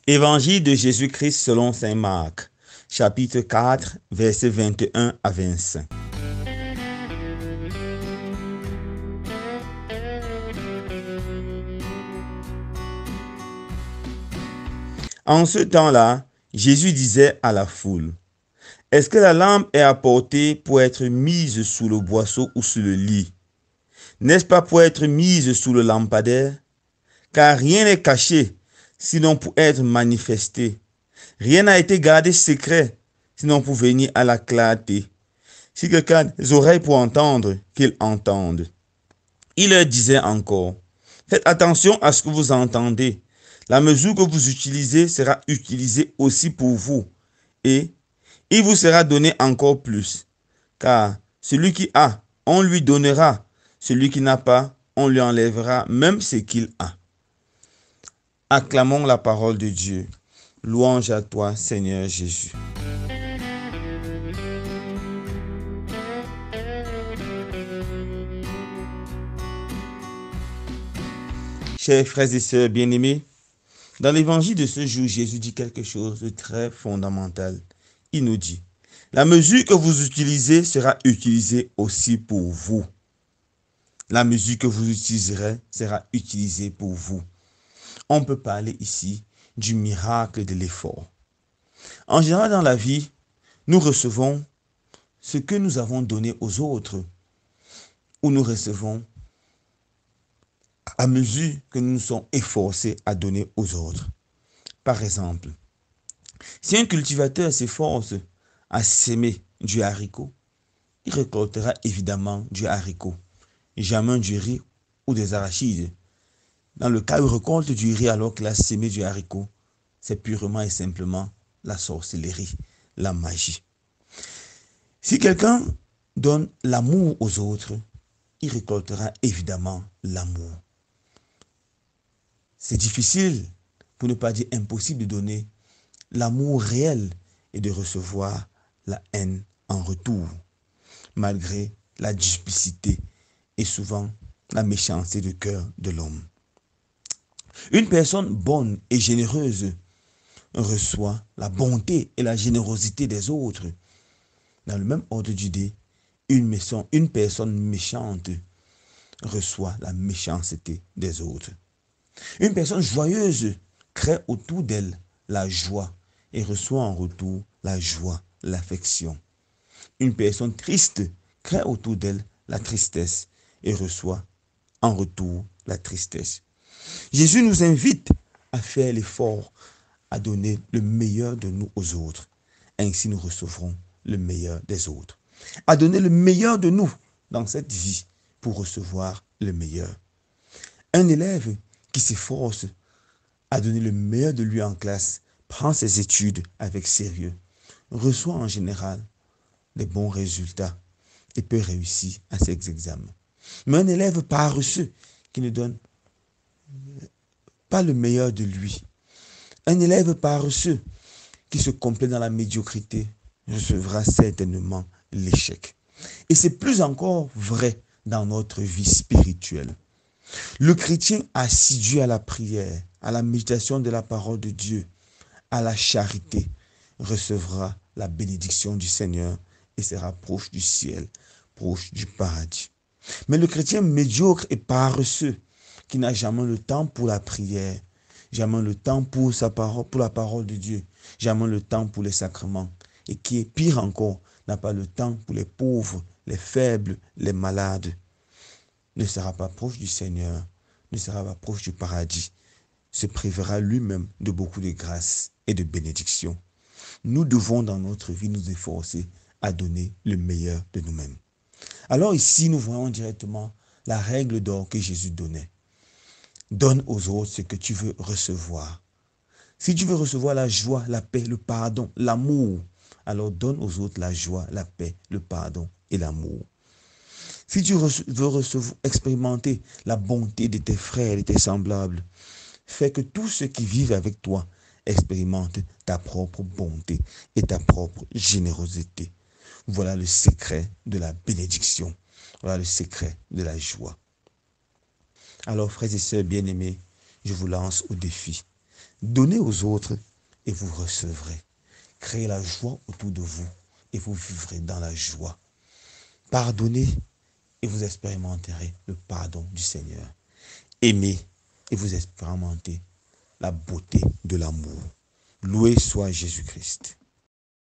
Évangile de Jésus-Christ selon saint Marc, chapitre 4, versets 21 à 25. En ce temps-là, Jésus disait à la foule, « Est-ce que la lampe est apportée pour être mise sous le boisseau ou sous le lit? N'est-ce pas pour être mise sous le lampadaire? Car rien n'est caché, sinon pour être manifesté. Rien n'a été gardé secret, sinon pour venir à la clarté. Si quelqu'un a des oreilles pour entendre, qu'il entende. » Il leur disait encore, « Faites attention à ce que vous entendez. La mesure que vous utilisez sera utilisée aussi pour vous, et il vous sera donné encore plus. Car celui qui a, on lui donnera. Celui qui n'a pas, on lui enlèvera même ce qu'il a. » Acclamons la parole de Dieu. Louange à toi, Seigneur Jésus. Chers frères et sœurs bien-aimés, dans l'évangile de ce jour, Jésus dit quelque chose de très fondamental. Il nous dit, la mesure que vous utilisez sera utilisée aussi pour vous. La mesure que vous utiliserez sera utilisée pour vous. On peut parler ici du miracle de l'effort. En général, dans la vie, nous recevons ce que nous avons donné aux autres, ou nous recevons à mesure que nous nous sommes efforcés à donner aux autres. Par exemple, si un cultivateur s'efforce à s'aimer du haricot, il récoltera évidemment du haricot, jamais du riz ou des arachides. Dans le cas où il récolte du riz alors qu'il a sémé du haricot, c'est purement et simplement la sorcellerie, la magie. Si quelqu'un donne l'amour aux autres, il récoltera évidemment l'amour. C'est difficile, pour ne pas dire impossible, de donner l'amour réel et de recevoir la haine en retour, malgré la duplicité et souvent la méchanceté de cœur de l'homme. Une personne bonne et généreuse reçoit la bonté et la générosité des autres. Dans le même ordre d'idée, une personne méchante reçoit la méchanceté des autres. Une personne joyeuse crée autour d'elle la joie et reçoit en retour la joie, l'affection. Une personne triste crée autour d'elle la tristesse et reçoit en retour la tristesse. Jésus nous invite à faire l'effort, à donner le meilleur de nous aux autres. Ainsi nous recevrons le meilleur des autres. À donner le meilleur de nous dans cette vie pour recevoir le meilleur. Un élève qui s'efforce à donner le meilleur de lui en classe, prend ses études avec sérieux, reçoit en général des bons résultats et peut réussir à ses examens. Mais un élève paresseux qui ne donne pas le meilleur de lui, un élève paresseux qui se complaît dans la médiocrité, recevra certainement l'échec. Et c'est plus encore vrai dans notre vie spirituelle. Le chrétien assidu à la prière, à la méditation de la parole de Dieu, à la charité, recevra la bénédiction du Seigneur et sera proche du ciel, proche du paradis. Mais le chrétien médiocre et paresseux, qui n'a jamais le temps pour la prière, jamais le temps pour la parole de Dieu, jamais le temps pour les sacrements, et qui est pire encore, n'a pas le temps pour les pauvres, les faibles, les malades, ne sera pas proche du Seigneur, ne sera pas proche du paradis, se privera lui-même de beaucoup de grâce et de bénédictions. Nous devons dans notre vie nous efforcer à donner le meilleur de nous-mêmes. Alors ici, nous voyons directement la règle d'or que Jésus donnait. Donne aux autres ce que tu veux recevoir. Si tu veux recevoir la joie, la paix, le pardon, l'amour, alors donne aux autres la joie, la paix, le pardon et l'amour. Si tu veux expérimenter la bonté de tes frères et de tes semblables, fais que tous ceux qui vivent avec toi expérimentent ta propre bonté et ta propre générosité. Voilà le secret de la bénédiction. Voilà le secret de la joie. Alors, frères et sœurs bien-aimés, je vous lance au défi. Donnez aux autres et vous recevrez. Créez la joie autour de vous et vous vivrez dans la joie. Pardonnez et vous expérimenterez le pardon du Seigneur. Aimez et vous expérimentez la beauté de l'amour. Loué soit Jésus-Christ.